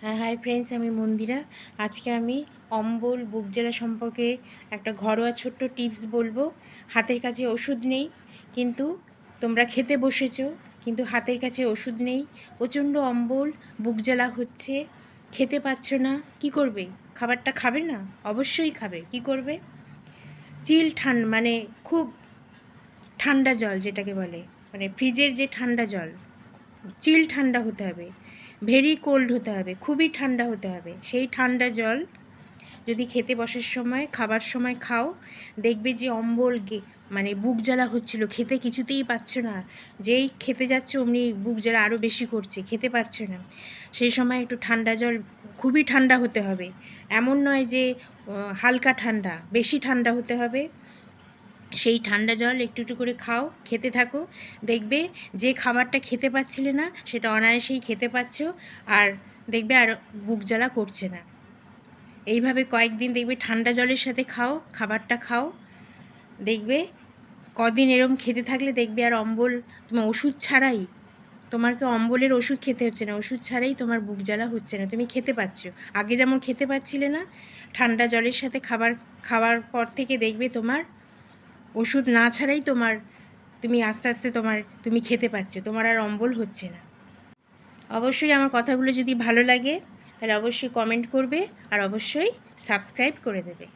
হ্যাঁ, hi friends, আমি মন্দিরা। আজকে আমি অম্বল বুক জ্বালা সম্পর্কে একটা ঘরোয়া ছোট্ট টিপস বলবো। হাতের কাছে ওষুধ নেই, কিন্তু তোমরা খেতে বসেছো, কিন্তু হাতের কাছে ওষুধ নেই, প্রচণ্ড অম্বল, বুক জ্বালা হচ্ছে, খেতে পাচ্ছ না, কি করবে? খাবারটা খাবে না? অবশ্যই খাবে। কি করবে? চিল ঠান্ডা মানে খুব ঠান্ডা জল যেটাকে বলে, মানে ফ্রিজের যে ঠান্ডা জল, চিল ঠান্ডা হতে হবে, ভেরি কোল্ড হতে হবে, খুবই ঠান্ডা হতে হবে। সেই ঠান্ডা জল যদি খেতে বসার সময় খাবার সময় খাও, দেখবে যে অম্বল মানে বুক জ্বালা হচ্ছিল, খেতে কিছুতেই পাচ্ছ না, যেই খেতে যাচ্ছ অমনি বুক জ্বালা আরও বেশি করছে, খেতে পারছো না। সেই সময় একটু ঠান্ডা জল, খুবই ঠান্ডা হতে হবে, এমন নয় যে হালকা ঠান্ডা, বেশি ঠান্ডা হতে হবে। সেই ঠান্ডা জল একটু একটু করে খাও, খেতে থাকো, দেখবে যে খাবারটা খেতে পাচ্ছিলে না সেটা অনায়াসেই খেতে পাচ্ছ, আর দেখবে আর বুক জ্বালা করছে না। এইভাবে কয়েকদিন দেখবে ঠান্ডা জলের সাথে খাও, খাবারটা খাও, দেখবে কদিন এরম খেতে থাকলে দেখবে আর অম্বল, তুমি ওষুধ ছাড়াই, তোমাকে অম্বলের ওষুধ খেতে হচ্ছে না, ওষুধ ছাড়াই তোমার বুক জ্বালা হচ্ছে না, তুমি খেতে পাচ্ছ। আগে যেমন খেতে পাচ্ছিলে না, ঠান্ডা জলের সাথে খাবার খাওয়ার পর থেকে দেখবে তোমার ওষুধ না ছাড়াই তুমি আস্তে আস্তে তুমি খেতে পাচ্ছ, তোমার আর অম্বল হচ্ছে না। অবশ্যই আমার কথাগুলো যদি ভালো লাগে তাহলে অবশ্যই কমেন্ট করবে, আর অবশ্যই সাবস্ক্রাইব করে দেবে।